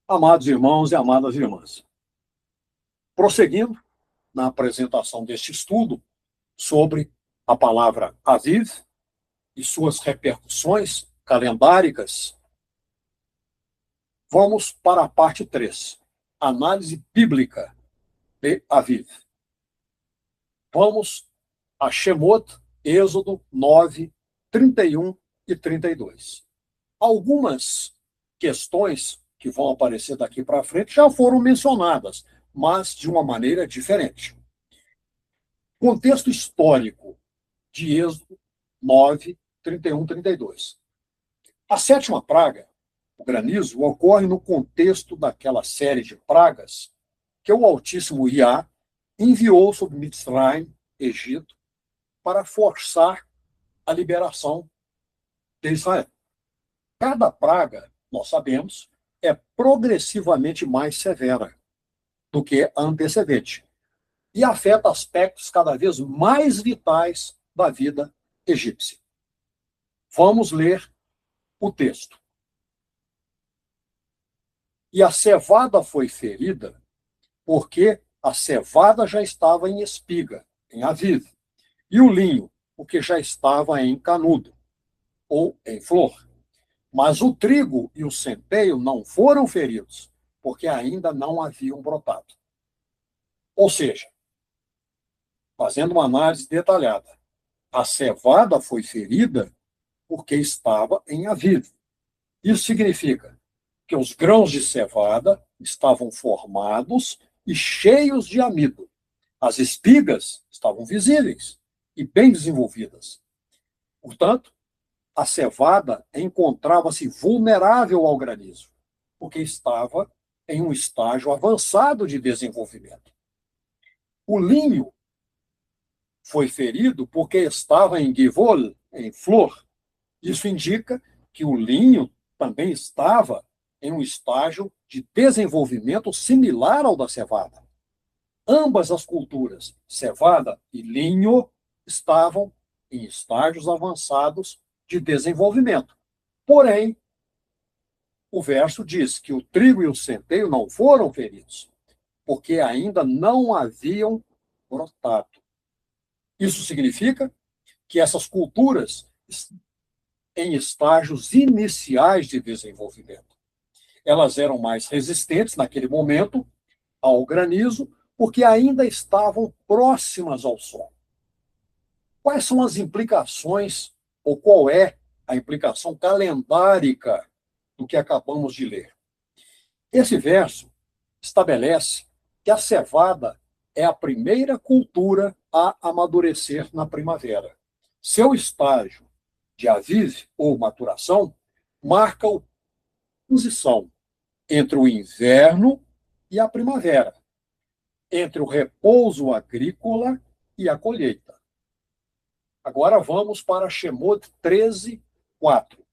Amados irmãos e amadas irmãs, prosseguindo na apresentação deste estudo sobre a palavra Aviv e suas repercussões calendáricas, vamos para a parte 3, análise bíblica de Aviv. Vamos a Shemot, Êxodo 9, 31 e 32. Algumas questões que vão aparecer daqui para frente já foram mencionadas, mas de uma maneira diferente. Contexto histórico de Êxodo 9, 31 e 32. A sétima praga, o granizo, ocorre no contexto daquela série de pragas que o Altíssimo Iá enviou sobre Mitzrayim, Egito, para forçar a liberação de Israel. Cada praga, nós sabemos, é progressivamente mais severa do que a antecedente e afeta aspectos cada vez mais vitais da vida egípcia. Vamos ler o texto. E a cevada foi ferida porque a cevada já estava em espiga, em aviv, e o linho, porque já estava em canudo, ou em flor. Mas o trigo e o centeio não foram feridos, porque ainda não haviam brotado. Ou seja, fazendo uma análise detalhada, a cevada foi ferida porque estava em aviv. Isso significa que os grãos de cevada estavam formados e cheios de amido. As espigas estavam visíveis e bem desenvolvidas. Portanto, a cevada encontrava-se vulnerável ao granizo, porque estava em um estágio avançado de desenvolvimento. O linho foi ferido porque estava em givol, em flor. Isso indica que o linho também estava em um estágio de desenvolvimento similar ao da cevada. Ambas as culturas, cevada e linho, estavam em estágios avançados de desenvolvimento. Porém, o verso diz que o trigo e o centeio não foram feridos, porque ainda não haviam brotado. Isso significa que essas culturas em estágios iniciais de desenvolvimento. Elas eram mais resistentes naquele momento ao granizo, porque ainda estavam próximas ao sol. Quais são as implicações, ou qual é a implicação calendárica do que acabamos de ler? Esse verso estabelece que a cevada é a primeira cultura a amadurecer na primavera. Seu estágio de aviv ou maturação marca a transição entre o inverno e a primavera, entre o repouso agrícola e a colheita. Agora vamos para Shemot 13, 4.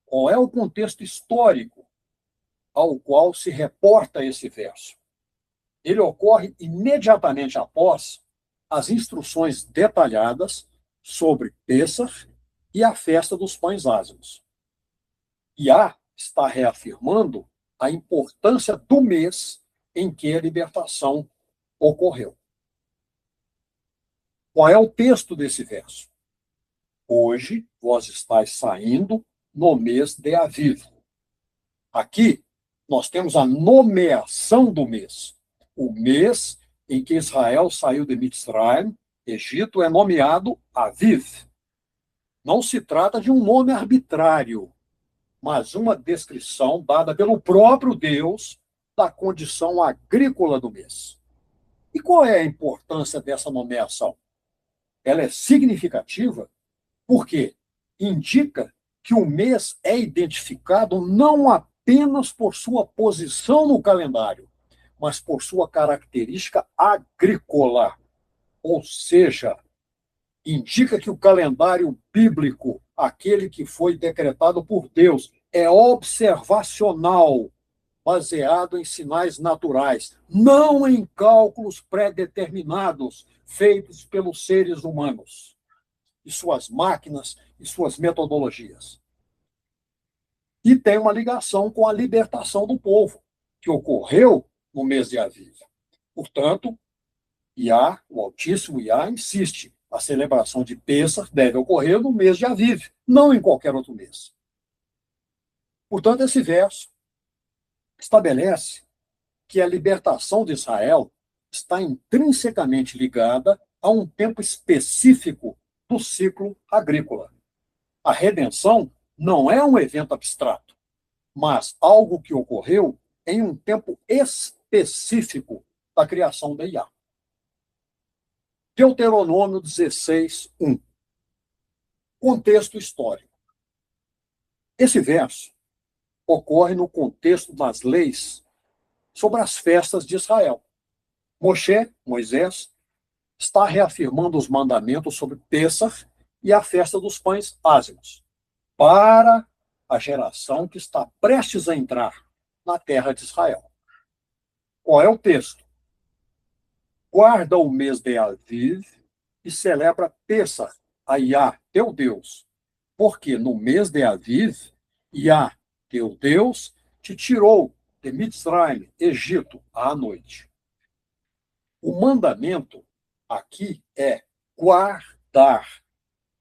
Qual é o contexto histórico ao qual se reporta esse verso? Ele ocorre imediatamente após as instruções detalhadas sobre Pêssar e a festa dos pães ázimos. Iá está reafirmando a importância do mês em que a libertação ocorreu. Qual é o texto desse verso? Hoje vós estáis saindo no mês de Aviv. Aqui nós temos a nomeação do mês. O mês em que Israel saiu de Mitzrayim, Egito, é nomeado Aviv. Não se trata de um nome arbitrário, mas uma descrição dada pelo próprio Deus da condição agrícola do mês. E qual é a importância dessa nomeação? Ela é significativa porque indica que o mês é identificado não apenas por sua posição no calendário, mas por sua característica agrícola. Ou seja, indica que o calendário bíblico, aquele que foi decretado por Deus, é observacional, baseado em sinais naturais, não em cálculos pré-determinados feitos pelos seres humanos e suas máquinas e suas metodologias. e tem uma ligação com a libertação do povo, que ocorreu no mês de Aviv. Portanto, Iá, o Altíssimo Iá, insiste: a celebração de Pêssar deve ocorrer no mês de Aviv, não em qualquer outro mês. Portanto, esse verso estabelece que a libertação de Israel está intrinsecamente ligada a um tempo específico do ciclo agrícola. A redenção não é um evento abstrato, mas algo que ocorreu em um tempo específico da criação de Iá. Deuteronômio 16, 1. Contexto histórico. Esse verso ocorre no contexto das leis sobre as festas de Israel. Moisés, está reafirmando os mandamentos sobre Pêssar e a festa dos pães ázimos para a geração que está prestes a entrar na terra de Israel. Qual é o texto? Guarda o mês de Aviv e celebra Pêssar a Iá, teu Deus, porque no mês de Aviv, Iá, teu Deus, te tirou de Mitzrayim, Egito, à noite. O mandamento aqui é guardar.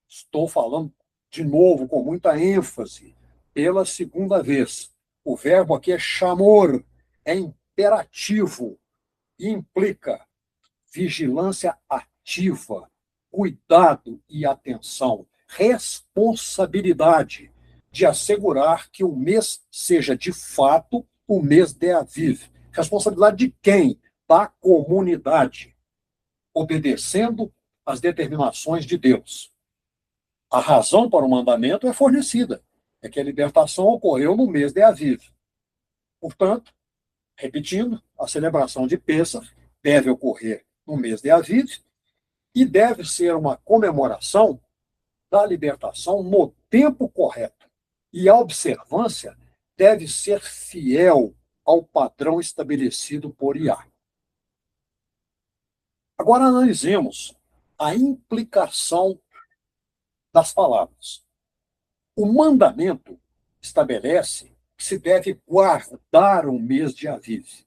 Estou falando de novo com muita ênfase, pela segunda vez. O verbo aqui é chamor, é imperativo e implica vigilância ativa, cuidado e atenção, responsabilidade de assegurar que o mês seja de fato o mês de Aviv. Responsabilidade de quem? Da comunidade, obedecendo às determinações de Deus. A razão para o mandamento é fornecida, é que a libertação ocorreu no mês de Aviv. Portanto, repetindo, a celebração de Pêssar deve ocorrer no mês de Aviv e deve ser uma comemoração da libertação no tempo correto. E a observância deve ser fiel ao padrão estabelecido por Iá. Agora analisemos a implicação das palavras. O mandamento estabelece que se deve guardar o mês de Aviv.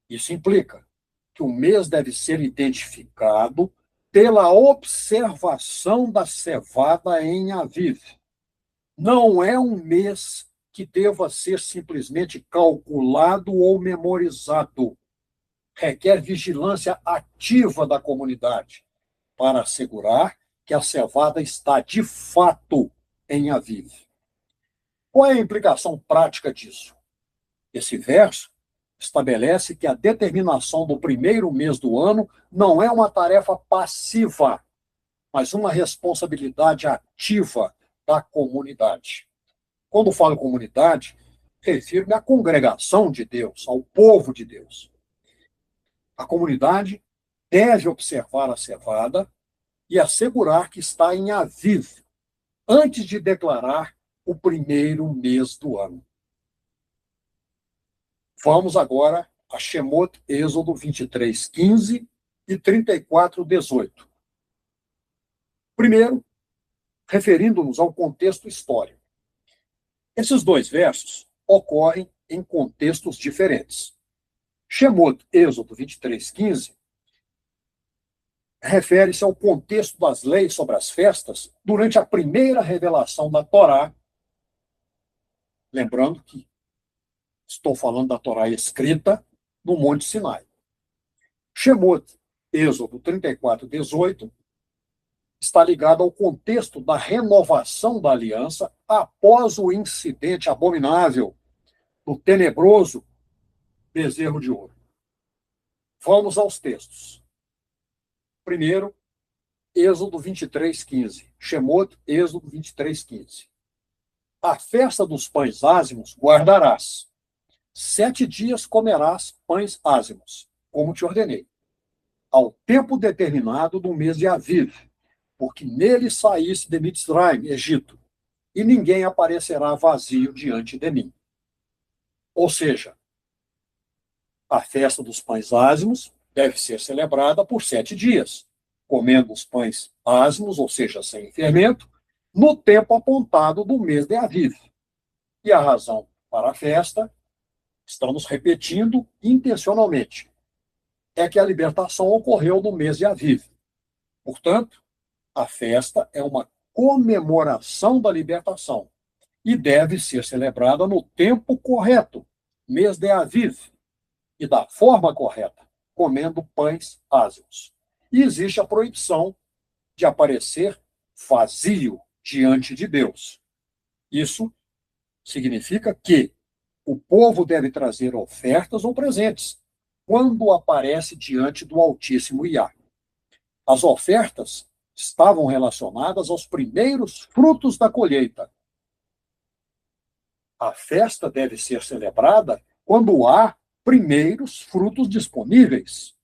Isso implica que o mês deve ser identificado pela observação da cevada em Aviv. Não é um mês que deva ser simplesmente calculado ou memorizado. Requer vigilância ativa da comunidade para assegurar que a cevada está de fato em Aviv. Qual é a implicação prática disso? Esse verso estabelece que a determinação do primeiro mês do ano não é uma tarefa passiva, mas uma responsabilidade ativa da comunidade. Quando falo comunidade, refiro-me à congregação de Deus, ao povo de Deus. A comunidade deve observar a cevada e assegurar que está em Aviv, antes de declarar o primeiro mês do ano. Vamos agora a Shemot, Êxodo 23, 15 e 34, 18. Primeiro, referindo-nos ao contexto histórico. Esses dois versos ocorrem em contextos diferentes. Shemot, Êxodo 23, 15, refere-se ao contexto das leis sobre as festas durante a primeira revelação da Torá. Lembrando que estou falando da Torá escrita no Monte Sinai. Shemot, Êxodo 34, 18, está ligado ao contexto da renovação da aliança após o incidente abominável do tenebroso bezerro de ouro. Vamos aos textos. Primeiro, Êxodo 23, 15. Shemot, Êxodo 23, 15. A festa dos pães ázimos guardarás. 7 dias comerás pães ázimos, como te ordenei, ao tempo determinado do mês de Aviv, porque nele saísse de Mitzrayim, Egito, e ninguém aparecerá vazio diante de mim. Ou seja, a festa dos pães ázimos deve ser celebrada por 7 dias, comendo os pães ázimos, ou seja, sem fermento, no tempo apontado do mês de Aviv. E a razão para a festa, estamos repetindo intencionalmente, é que a libertação ocorreu no mês de Aviv. Portanto, a festa é uma comemoração da libertação e deve ser celebrada no tempo correto, mês de Aviv, e da forma correta, comendo pães ázimos. E existe a proibição de aparecer vazio diante de Deus. Isso significa que o povo deve trazer ofertas ou presentes quando aparece diante do Altíssimo Iá. As ofertas estavam relacionadas aos primeiros frutos da colheita. A festa deve ser celebrada quando há primeiros frutos disponíveis.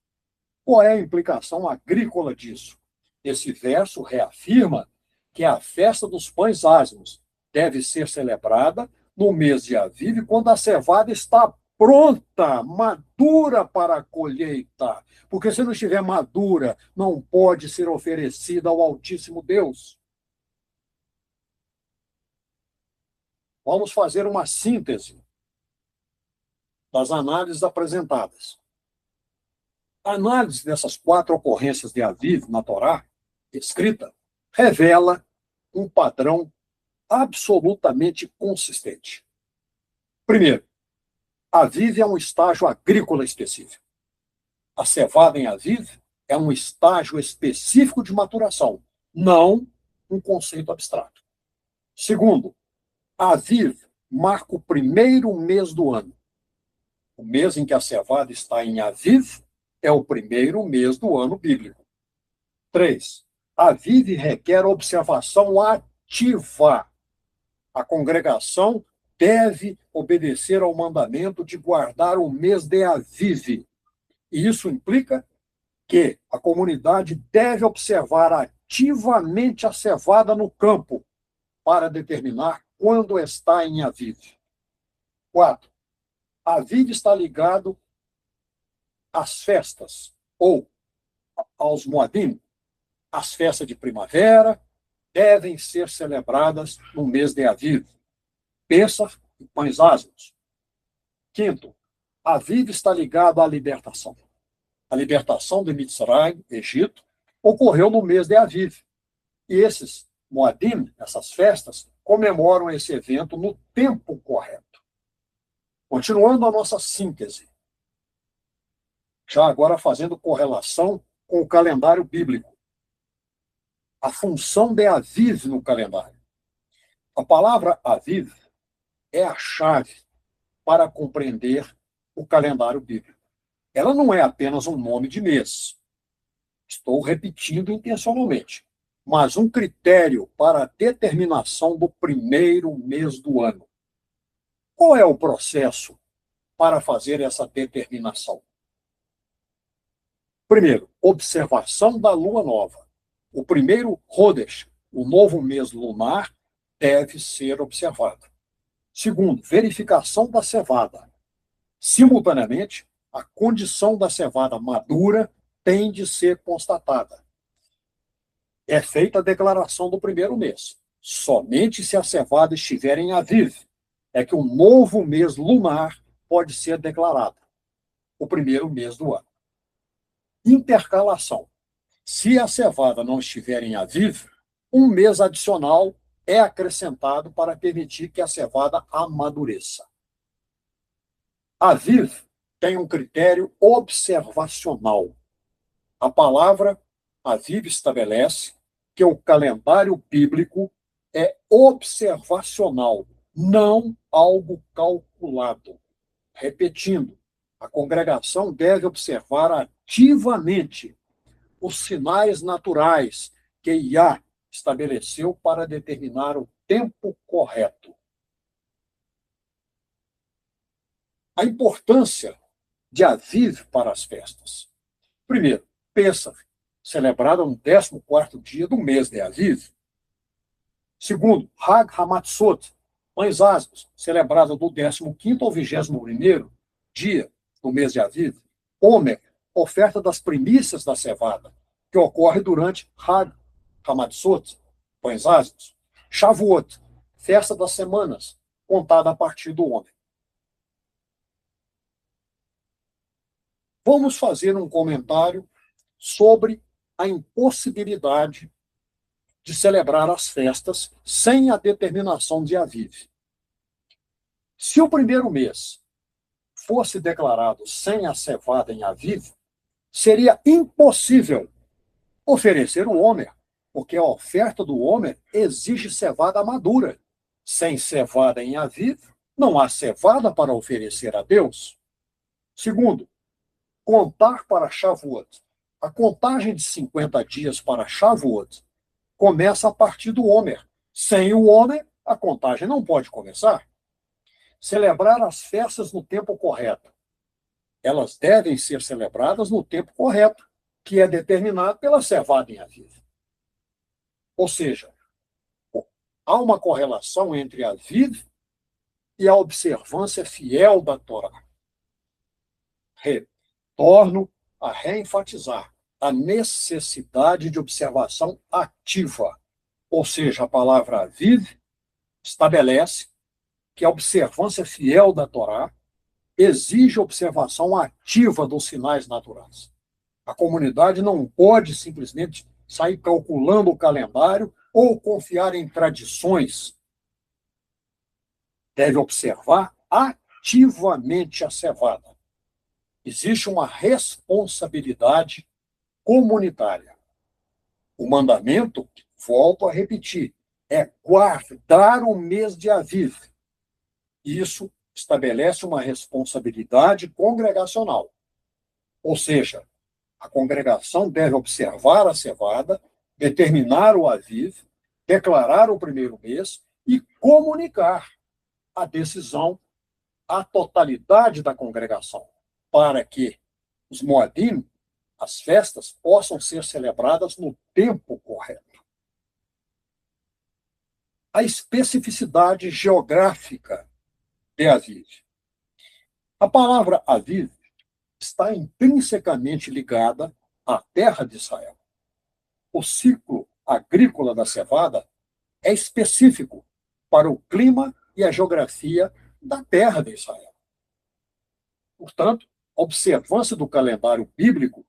Qual é a implicação agrícola disso? Esse verso reafirma que a festa dos pães ázimos deve ser celebrada no mês de Aviv, quando a cevada está pronta, madura para a colheita. Porque se não estiver madura, não pode ser oferecida ao Altíssimo Deus. Vamos fazer uma síntese das análises apresentadas. A análise dessas 4 ocorrências de Aviv na Torá, escrita, revela um padrão absolutamente consistente. Primeiro, Aviv é um estágio agrícola específico. A cevada em Aviv é um estágio específico de maturação, não um conceito abstrato. Segundo, Aviv marca o primeiro mês do ano. O mês em que a cevada está em Aviv é o primeiro mês do ano bíblico. 3. Aviv requer observação ativa. A congregação deve obedecer ao mandamento de guardar o mês de Aviv. E isso implica que a comunidade deve observar ativamente a cevada no campo para determinar quando está em Aviv. 4. Aviv está ligado às festas, ou aos Moadim. As festas de primavera devem ser celebradas no mês de Aviv. Pêssar e pães ázimos. 5. Aviv está ligado à libertação. A libertação de Mitzrayim, Egito, ocorreu no mês de Aviv. E esses Moadim, essas festas, comemoram esse evento no tempo correto. Continuando a nossa síntese, já agora fazendo correlação com o calendário bíblico. A função de Aviv no calendário. A palavra Aviv é a chave para compreender o calendário bíblico. Ela não é apenas um nome de mês. Estou repetindo intencionalmente. Mas um critério para a determinação do primeiro mês do ano. Qual é o processo para fazer essa determinação? Primeiro, observação da lua nova. O primeiro Rodesh, o novo mês lunar, deve ser observado. Segundo, verificação da cevada. Simultaneamente, a condição da cevada madura tem de ser constatada. É feita a declaração do primeiro mês. Somente se a cevada estiver em Aviv é que o novo mês lunar pode ser declarado, o primeiro mês do ano. Intercalação. Se a cevada não estiver em Aviv, um mês adicional é acrescentado para permitir que a cevada amadureça. Aviv tem um critério observacional. A palavra Aviv estabelece que o calendário bíblico é observacional, não algo calculado. Repetindo, a congregação deve observar ativamente os sinais naturais que Iá estabeleceu para determinar o tempo correto. A importância de Aviv para as festas. Primeiro, Pêssar, celebrada no 14º dia do mês de Aviv. Segundo, Hag Hamatzot, pães ázimos, celebrada do 15º ao 21º dia do mês de Aviv. Omer, oferta das primícias da cevada, que ocorre durante Hag Hamatzot, pães ázimos. Shavuot, festa das semanas, contada a partir do homem. Vamos fazer um comentário sobre a impossibilidade de celebrar as festas sem a determinação de Aviv. Se o primeiro mês fosse declarado sem a cevada em Aviv, seria impossível oferecer o Homer, porque a oferta do Homer exige cevada madura. Sem cevada em Aviv, não há cevada para oferecer a Deus. Segundo, contar para Shavuot. A contagem de 50 dias para Shavuot começa a partir do Homer. Sem o Homer, a contagem não pode começar. Celebrar as festas no tempo correto. Elas devem ser celebradas no tempo correto, que é determinado pela cevada em Aviv. Ou seja, há uma correlação entre a Aviv e a observância fiel da Torá. Torno a reenfatizar a necessidade de observação ativa. Ou seja, a palavra Aviv estabelece que a observância fiel da Torá exige observação ativa dos sinais naturais. A comunidade não pode simplesmente sair calculando o calendário ou confiar em tradições. Deve observar ativamente a cevada. Existe uma responsabilidade comunitária. O mandamento, volto a repetir, é guardar o mês de Aviv. Isso estabelece uma responsabilidade congregacional. Ou seja, a congregação deve observar a cevada, determinar o Aviv, declarar o primeiro mês e comunicar a decisão à totalidade da congregação, para que os Moadim, as festas, possam ser celebradas no tempo correto. A especificidade geográfica de Aviv. A palavra Aviv está intrinsecamente ligada à terra de Israel. O ciclo agrícola da cevada é específico para o clima e a geografia da terra de Israel. Portanto, a observância do calendário bíblico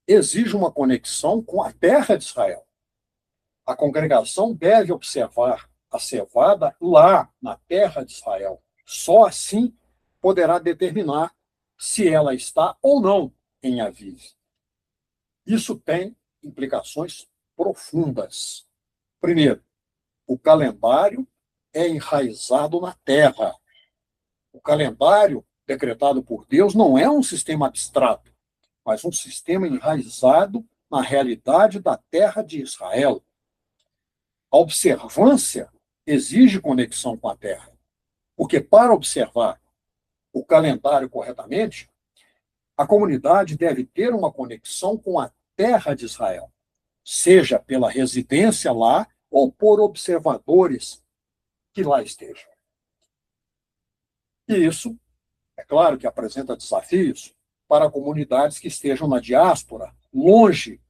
exige uma conexão com a terra de Israel. A congregação deve observar a cevada lá na terra de Israel. Só assim poderá determinar se ela está ou não em Aviv. Isso tem implicações profundas. Primeiro, o calendário é enraizado na terra. O calendário decretado por Deus não é um sistema abstrato, mas um sistema enraizado na realidade da terra de Israel. A observância exige conexão com a terra, porque para observar o calendário corretamente, a comunidade deve ter uma conexão com a terra de Israel, seja pela residência lá ou por observadores que lá estejam. E isso, é claro que apresenta desafios para comunidades que estejam na diáspora, longe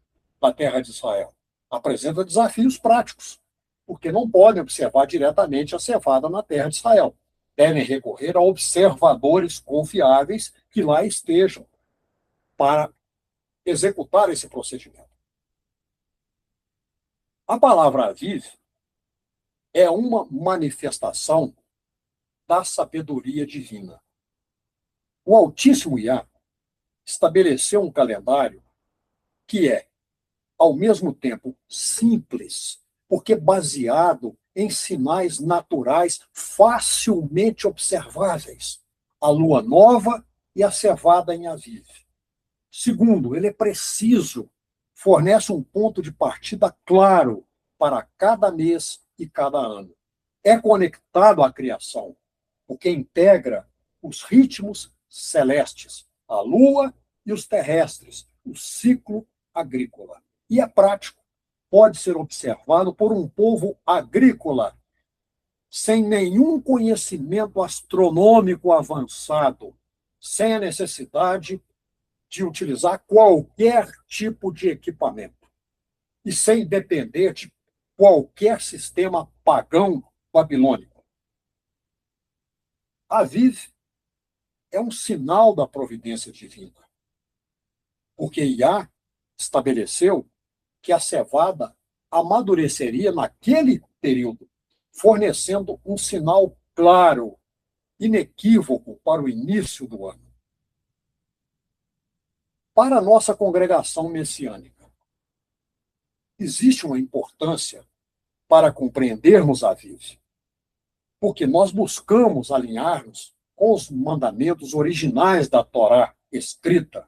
da terra de Israel. Apresenta desafios práticos, porque não podem observar diretamente a cevada na terra de Israel. Devem recorrer a observadores confiáveis que lá estejam para executar esse procedimento. A palavra Aviv é uma manifestação da sabedoria divina. O Altíssimo Yah estabeleceu um calendário que é, ao mesmo tempo, simples, porque baseado em sinais naturais facilmente observáveis, a lua nova e a cevada em Aviv. Segundo, ele é preciso, fornece um ponto de partida claro para cada mês e cada ano. É conectado à criação, porque integra os ritmos celestes, a lua e os terrestres, o ciclo agrícola. E é prático, pode ser observado por um povo agrícola, sem nenhum conhecimento astronômico avançado, sem a necessidade de utilizar qualquer tipo de equipamento e sem depender de qualquer sistema pagão babilônico. Aviv é um sinal da providência divina, porque Iá estabeleceu que a cevada amadureceria naquele período, fornecendo um sinal claro, inequívoco para o início do ano. Para a nossa congregação messiânica, existe uma importância para compreendermos a Aviv, porque nós buscamos alinhar-nos com os mandamentos originais da Torá escrita,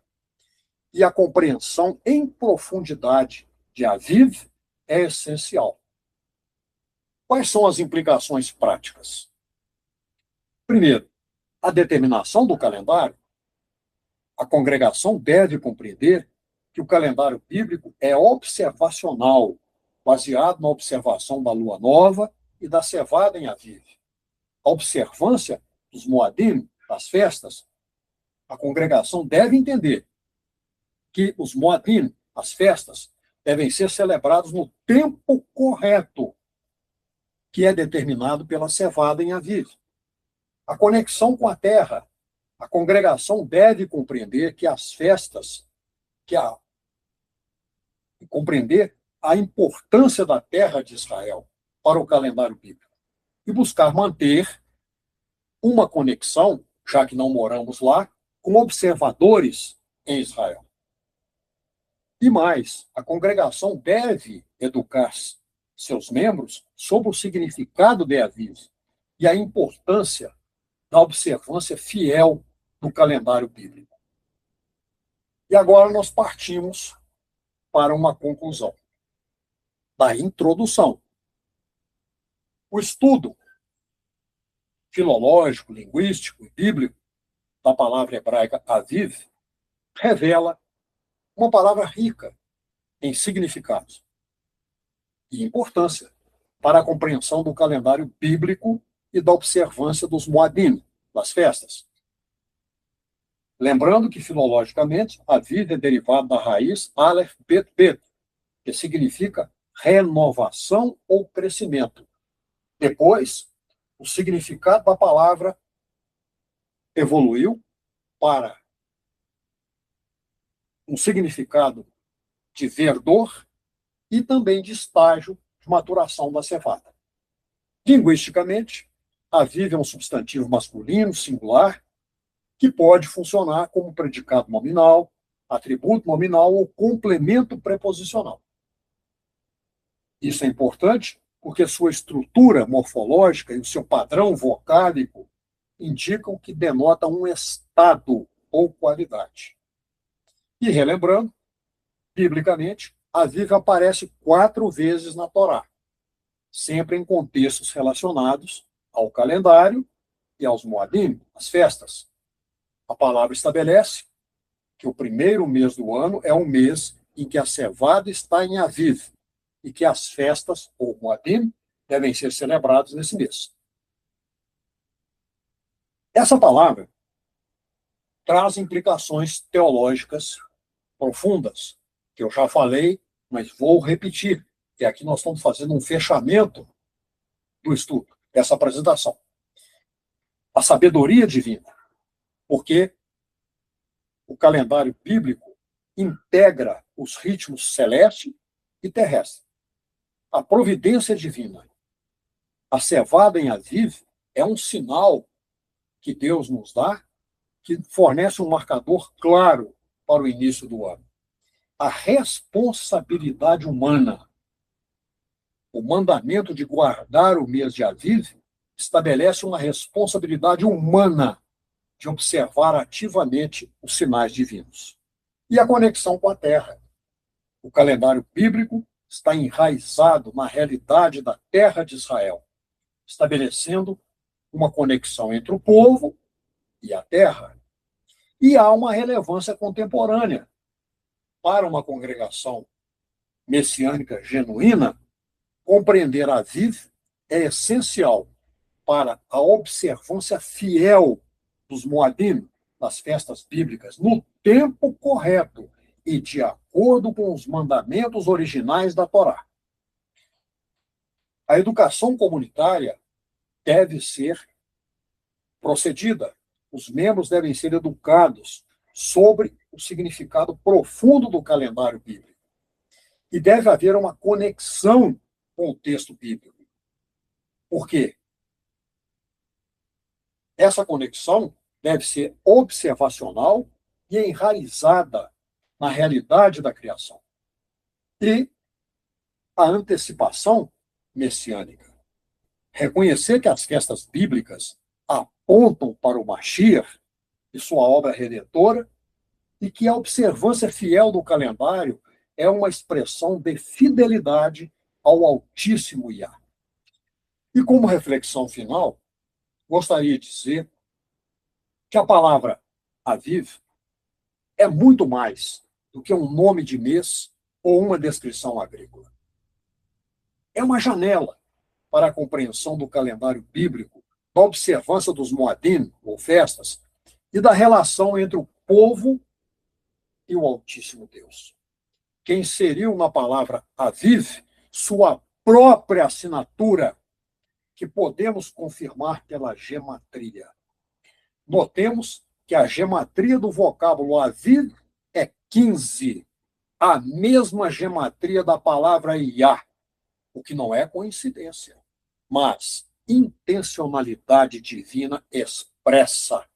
e a compreensão em profundidade de Aviv é essencial. Quais são as implicações práticas? Primeiro, a determinação do calendário. A congregação deve compreender que o calendário bíblico é observacional, baseado na observação da lua nova e da cevada em Aviv. A observância dos Moadim, das festas, a congregação deve entender que os Moadim, as festas, devem ser celebrados no tempo correto, que é determinado pela cevada em Aviv. A conexão com a terra. A congregação deve compreender que as festas, compreender a importância da terra de Israel para o calendário bíblico e buscar manter uma conexão, já que não moramos lá, com observadores em Israel. E mais, a congregação deve educar seus membros sobre o significado de Aviv e a importância da observância fiel do calendário bíblico. E agora nós partimos para uma conclusão da introdução. O estudo filológico, linguístico e bíblico da palavra hebraica Aviv revela uma palavra rica em significados e importância para a compreensão do calendário bíblico e da observância dos Moadim, das festas. Lembrando que, filologicamente, Aviv é derivado da raiz Aleph Bet Bet, que significa renovação ou crescimento. Depois, o significado da palavra evoluiu para um significado de verdor e também de estágio de maturação da cevada. Linguisticamente, Aviv é um substantivo masculino, singular, que pode funcionar como predicado nominal, atributo nominal ou complemento preposicional. Isso é importante porque sua estrutura morfológica e o seu padrão vocálico indicam que denota um estado ou qualidade. E relembrando, biblicamente, Aviv aparece 4 vezes na Torá, sempre em contextos relacionados ao calendário e aos Moadim, as festas. A palavra estabelece que o primeiro mês do ano é o mês em que a cevada está em Aviv e que as festas, ou Moadim, devem ser celebradas nesse mês. Essa palavra traz implicações teológicas profundas, que eu já falei, mas vou repetir, que aqui nós estamos fazendo um fechamento do estudo, dessa apresentação. A sabedoria divina, porque o calendário bíblico integra os ritmos celeste e terrestre. A providência divina. A cevada em Aviv é um sinal que Deus nos dá, que fornece um marcador claro para o início do ano. A responsabilidade humana. O mandamento de guardar o mês de Aviv estabelece uma responsabilidade humana de observar ativamente os sinais divinos. E a conexão com a terra. O calendário bíblico está enraizado na realidade da terra de Israel, estabelecendo uma conexão entre o povo e a terra. E há uma relevância contemporânea para uma congregação messiânica genuína. Compreender a Aviv é essencial para a observância fiel dos Moadim, das festas bíblicas, no tempo correto e de acordo com os mandamentos originais da Torá. A educação comunitária deve ser procedida, os membros devem ser educados sobre o significado profundo do calendário bíblico. E deve haver uma conexão com o texto bíblico. Por quê? Essa conexão deve ser observacional e enraizada na realidade da criação. E a antecipação messiânica. Reconhecer que as festas bíblicas apontam para o Mashiach e sua obra redentora e que a observância fiel do calendário é uma expressão de fidelidade ao Altíssimo Yah. E como reflexão final, gostaria de dizer que a palavra Aviv é muito mais do que um nome de mês ou uma descrição agrícola. É uma janela para a compreensão do calendário bíblico, da observância dos Moadim, ou festas, e da relação entre o povo e o Altíssimo Deus, que inseriu na palavra Aviv sua própria assinatura, que podemos confirmar pela gematria. Notemos que a gematria do vocábulo Aviv é 15, a mesma gematria da palavra Iá, o que não é coincidência, mas intencionalidade divina expressa.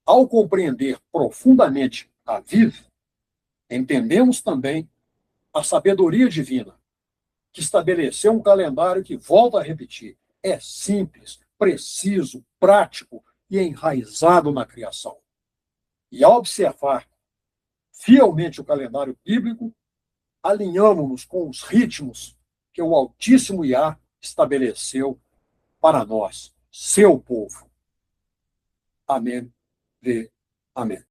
Ao compreender profundamente Aviv, entendemos também a sabedoria divina, que estabeleceu um calendário que, volta a repetir, é simples, preciso, prático e enraizado na criação. E ao observar fielmente o calendário bíblico, alinhamos-nos com os ritmos que o Altíssimo Yah estabeleceu para nós, seu povo. Amém. Amém.